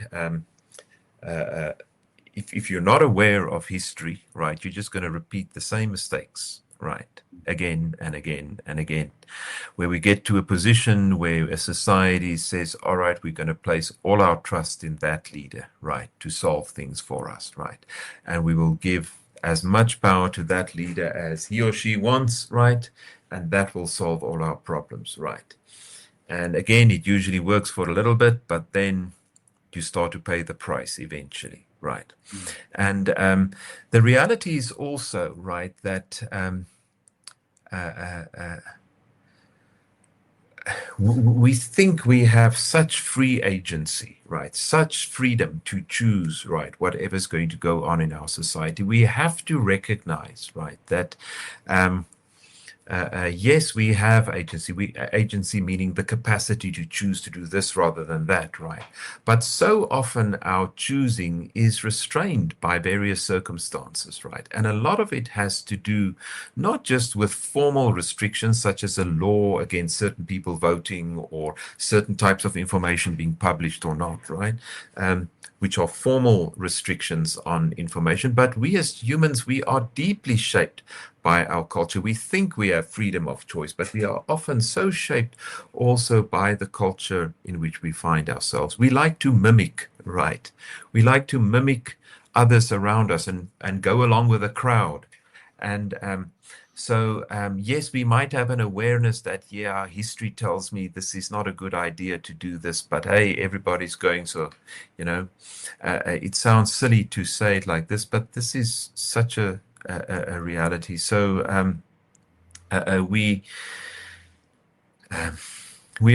if you're not aware of history, right, you're just going to repeat the same mistakes, right, again and again and again, where we get to a position where a society says, all right, we're going to place all our trust in that leader, right, to solve things for us, right, and we will give as much power to that leader as he or she wants, right, and that will solve all our problems, right? And again, it usually works for a little bit, but then you start to pay the price eventually, right? And the reality is also, right, that we think we have such free agency, right? Such freedom to choose, right, whatever's going to go on in our society. We have to recognize, right, that yes, we have agency. Agency meaning the capacity to choose to do this rather than that, right? But so often our choosing is restrained by various circumstances, right? And a lot of it has to do not just with formal restrictions, such as a law against certain people voting or certain types of information being published or not, right? Which are formal restrictions on information. But we as humans, we are deeply shaped by our culture. We think we have freedom of choice, but we are often so shaped also by the culture in which we find ourselves. We like to mimic, right? We like to mimic others around us and go along with a crowd. And yes, we might have an awareness that, yeah, history tells me this is not a good idea to do this, but hey, everybody's going, so, it sounds silly to say it like this, but this is such a reality. So we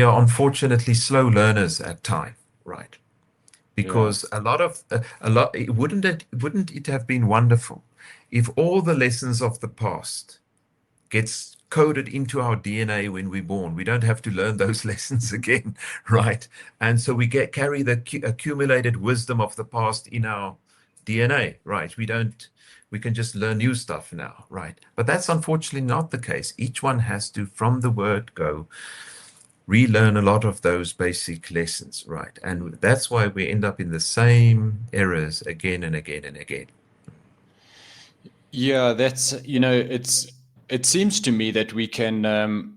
are unfortunately slow learners at time, right? Because wouldn't it have been wonderful if all the lessons of the past gets coded into our DNA when we're born? We don't have to learn those lessons again, right? And so we carry the accumulated wisdom of the past in our DNA, right? We can just learn new stuff now, right? But that's unfortunately not the case. Each one has to, from the word go, relearn a lot of those basic lessons, right? And that's why we end up in the same errors again and again and again. Yeah, that's, it seems to me that we can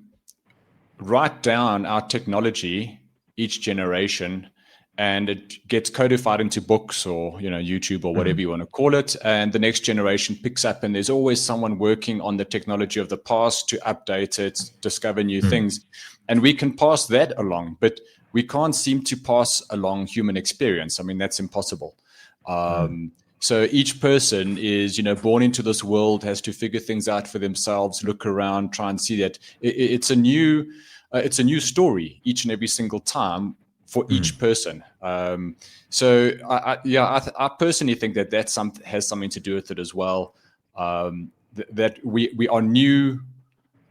write down our technology each generation, and it gets codified into books or YouTube or whatever you want to call it, and the next generation picks up, and there's always someone working on the technology of the past to update it, discover new things, and we can pass that along, but we can't seem to pass along human experience. I mean, that's impossible. So each person is, born into this world, has to figure things out for themselves, look around, try and see that it's a new story each and every single time for each person. So I personally think that has something to do with it as well. That we are new.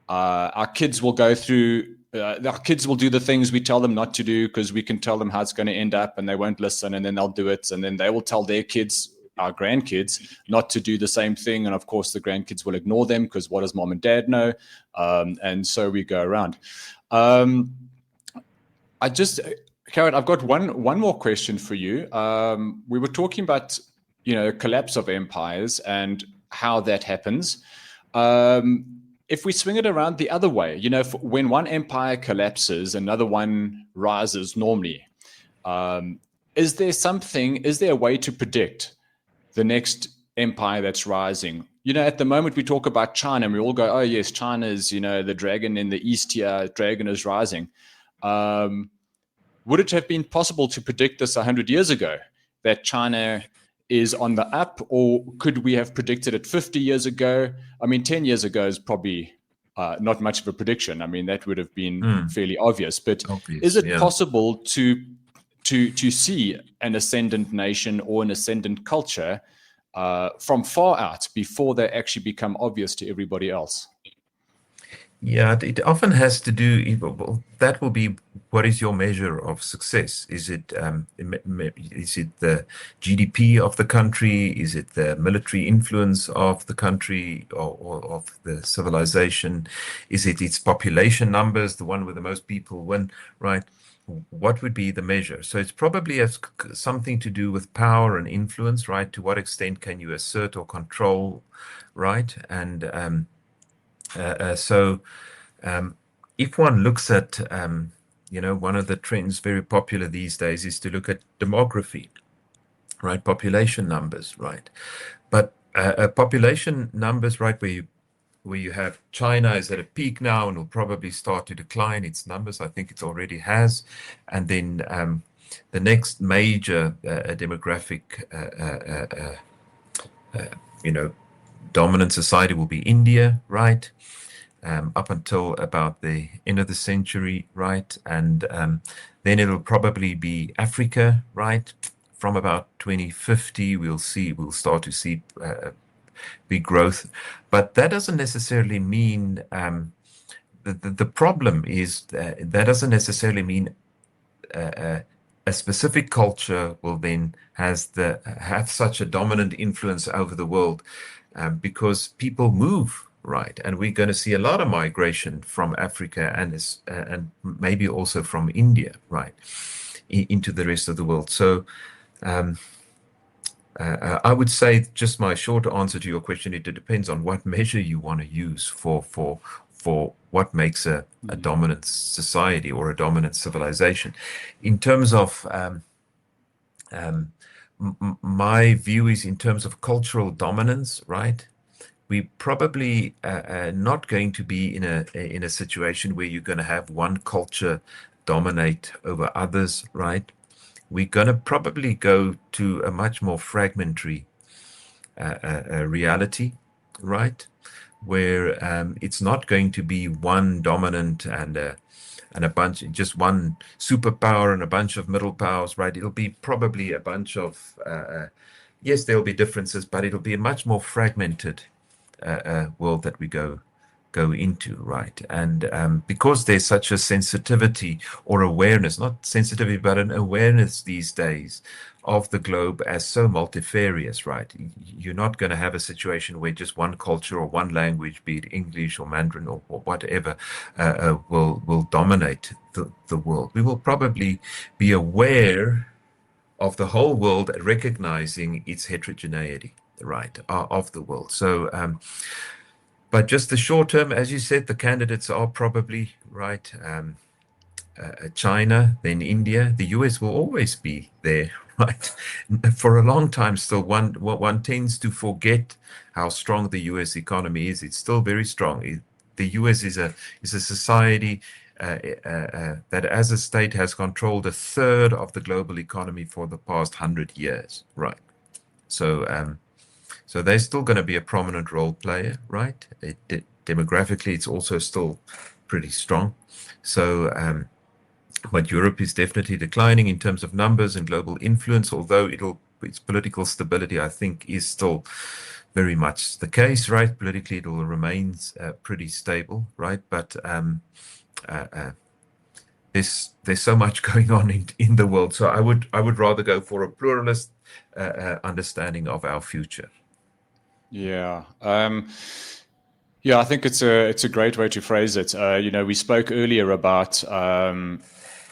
Our kids will go through. Our kids will do the things we tell them not to do because we can tell them how it's going to end up, and they won't listen, and then they'll do it, and then they will tell their kids, our grandkids, not to do the same thing, and of course the grandkids will ignore them because what does mom and dad know? And so we go around. Gerhard, I've got one more question for you. We were talking about collapse of empires and how that happens. If we swing it around the other way, when one empire collapses, another one rises normally. Is there a way to predict the next empire that's rising? At the moment we talk about China and we all go, oh yes, China is, the dragon in the east here, dragon is rising. Would it have been possible to predict this 100 years ago, that China is on the up, or could we have predicted it 50 years ago? I mean, 10 years ago is probably not much of a prediction. I mean, that would have been fairly obvious, but is it possible to see an ascendant nation or an ascendant culture from far out before they actually become obvious to everybody else? Yeah, it often has to do, well, that will be, what is your measure of success? Is it the GDP of the country? Is it the military influence of the country or of the civilization? Is it its population numbers, the one with the most people win, right? What would be the measure? So it's probably has something to do with power and influence, right? To what extent can you assert or control, right? And if one looks at, one of the trends very popular these days is to look at demography, right? Population numbers, right? But population numbers, right, where you have China is at a peak now and will probably start to decline its numbers. I think it already has. And then the next major demographic, dominant society will be India, right? Up until about the end of the century, right? And then it'll probably be Africa, right? From about 2050, we'll start to see big growth. But that doesn't necessarily mean, the problem is that doesn't necessarily mean a specific culture will then have such a dominant influence over the world, because people move, right? And we're going to see a lot of migration from Africa and maybe also from India, right, into the rest of the world. So I would say, just my short answer to your question, it depends on what measure you want to use for what makes a dominant society or a dominant civilization. In terms of my view is in terms of cultural dominance, right? We probably not going to be in a situation where you're going to have one culture dominate over others, right? We're going to probably go to a much more fragmentary reality, right? Where it's not going to be one dominant and a bunch, just one superpower and a bunch of middle powers, right? It'll be probably a bunch of, yes, there'll be differences, but it'll be a much more fragmented world that we go go into, right? And because there's such a sensitivity or awareness, not sensitivity, but an awareness these days of the globe as so multifarious, right? You're not going to have a situation where just one culture or one language, be it English or Mandarin or whatever, will dominate the world. We will probably be aware of the whole world, recognizing its heterogeneity, right, of the world. So, but just the short term, as you said, the candidates are probably right. China, then India. The US will always be there, right? For a long time still. One tends to forget how strong the US economy is. It's still very strong. The US is a society that as a state has controlled a third of the global economy for the past 100 years, right? So so they're still going to be a prominent role player, right? Demographically, it's also still pretty strong. So but Europe is definitely declining in terms of numbers and global influence, although its political stability, I think, is still very much the case, right? Politically, it will remain pretty stable, right? But there's so much going on in the world, so I would rather go for a pluralist understanding of our future. Yeah. Yeah, I think it's a great way to phrase it. We spoke earlier about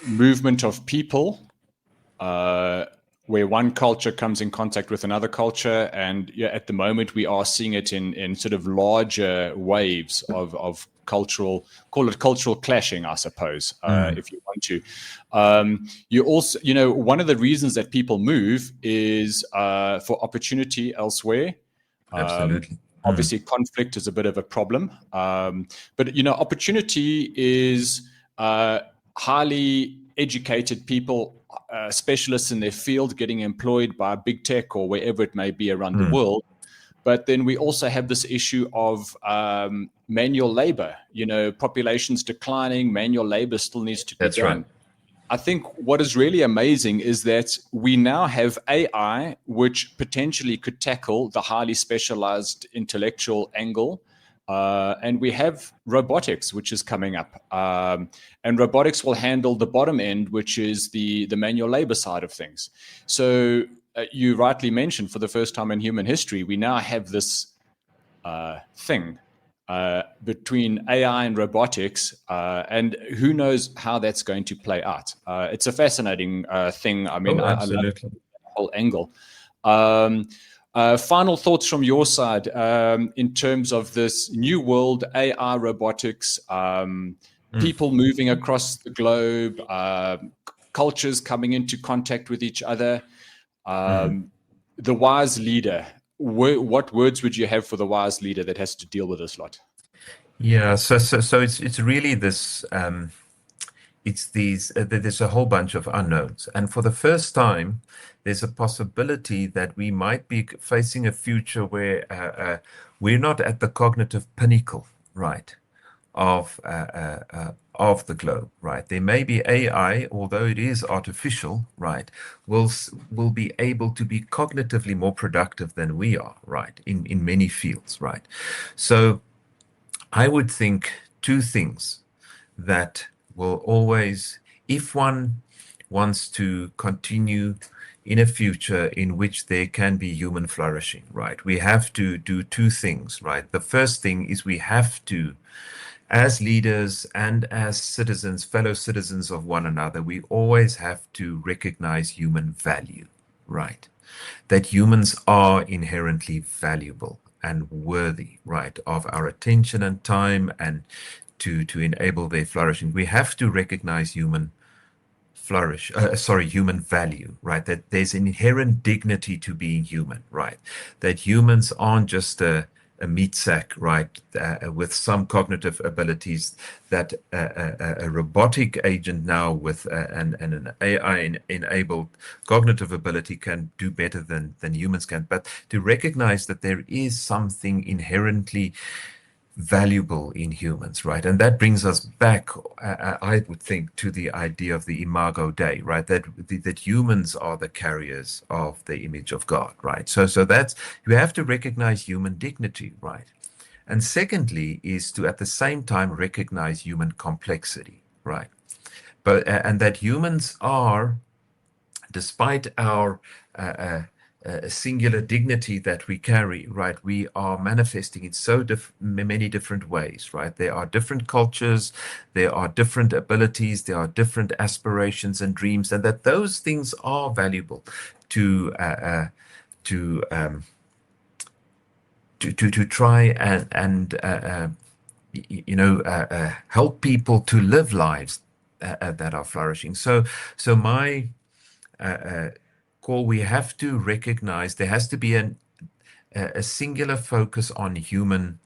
movement of people, where one culture comes in contact with another culture, and at the moment we are seeing it in sort of larger waves of cultural, call it cultural clashing, I suppose, if you want to. You also, one of the reasons that people move is for opportunity elsewhere. Absolutely. Obviously, conflict is a bit of a problem, but opportunity is highly educated people, specialists in their field, getting employed by big tech or wherever it may be around the world. But then we also have this issue of manual labor. Population's declining, manual labor still needs to be That's done. right. I think what is really amazing is that we now have AI, which potentially could tackle the highly specialized intellectual angle. And we have robotics, which is coming up. And robotics will handle the bottom end, which is the manual labor side of things. So you rightly mentioned, for the first time in human history, we now have this thing between AI and robotics, and who knows how that's going to play out. It's a fascinating thing. I mean, I love the whole angle. Final thoughts from your side in terms of this new world, AI, robotics, people moving across the globe, cultures coming into contact with each other. The wise leader. What words would you have for the wise leader that has to deal with this lot? Yeah, so it's really this. It's these. There's a whole bunch of unknowns, and for the first time, there's a possibility that we might be facing a future where we're not at the cognitive pinnacle, right, of the globe, right? There may be AI, although it is artificial, right, will be able to be cognitively more productive than we are, right, in many fields, right? So I would think two things that will always, if one wants to continue in a future in which there can be human flourishing, right, we have to do two things, right? The first thing is we have to, as leaders and as citizens, fellow citizens of one another, we always have to recognize human value, right? That humans are inherently valuable and worthy, right, of our attention and time, and to enable their flourishing. We have to recognize human value, right? That there's an inherent dignity to being human, right? That humans aren't just a meat sack, right, with some cognitive abilities that a robotic agent now with an AI-enabled cognitive ability can do better than humans can. But to recognize that there is something inherently valuable in humans, right? And that brings us back, I would think, to the idea of the Imago Dei, right? That humans are the carriers of the image of God, right? So that's, you have to recognize human dignity, right? And secondly is to at the same time recognize human complexity, right? But and that humans are, despite our singular dignity that we carry, right, we are manifesting in so many different ways, right? There are different cultures, there are different abilities, there are different aspirations and dreams, and that those things are valuable to try and help people to live lives that are flourishing. So my call, we have to recognize there has to be a singular focus on human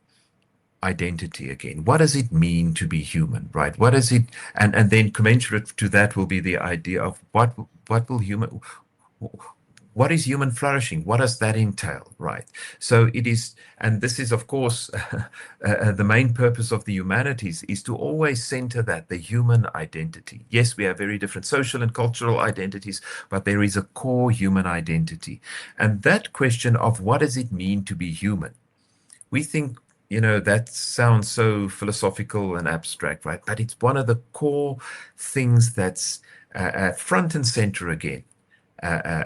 identity again. What does it mean to be human, right? What is it? And then commensurate to that will be the idea of what is human flourishing? What does that entail, right? So it is, and this is, of course, the main purpose of the humanities is to always center that, the human identity. Yes, we have very different social and cultural identities, but there is a core human identity. And that question of what does it mean to be human? We think, that sounds so philosophical and abstract, right? But it's one of the core things that's front and center again.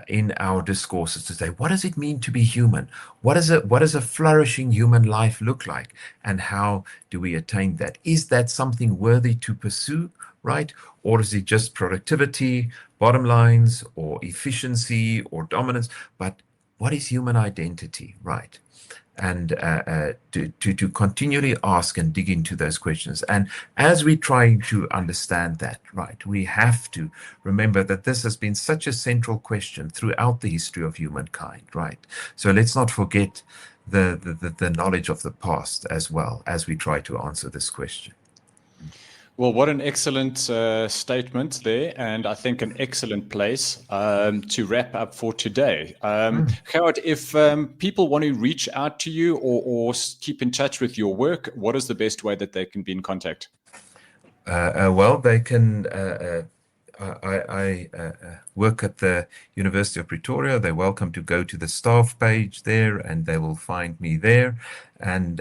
In our discourses today. What does it mean to be human? What does a flourishing human life look like? And how do we attain that? Is that something worthy to pursue, right? Or is it just productivity, bottom lines, or efficiency, or dominance? But what is human identity, right? And to continually ask and dig into those questions. And as we try to understand that, right, we have to remember that this has been such a central question throughout the history of humankind, right? So let's not forget the knowledge of the past as well as we try to answer this question. Well, what an excellent statement there, and I think an excellent place to wrap up for today. Gerhard, if people want to reach out to you or keep in touch with your work, what is the best way that they can be in contact? Well, they can. I work at the University of Pretoria. They're welcome to go to the staff page there, and they will find me there, and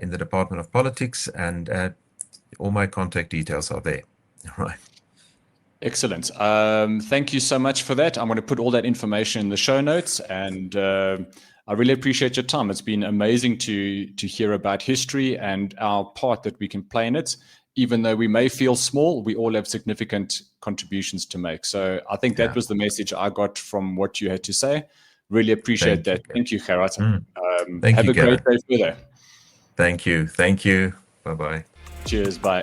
in the Department of Politics, and all my contact details are there. All right. Excellent. Thank you so much for that. I'm going to put all that information in the show notes, and I really appreciate your time. It's been amazing to hear about history and our part that we can play in it. Even though we may feel small, we all have significant contributions to make. So I think that was the message I got from what you had to say. Really appreciate that. Thank you, Gerhard. Have a great day further. Thank you. Thank you. Bye-bye. Cheers. Bye.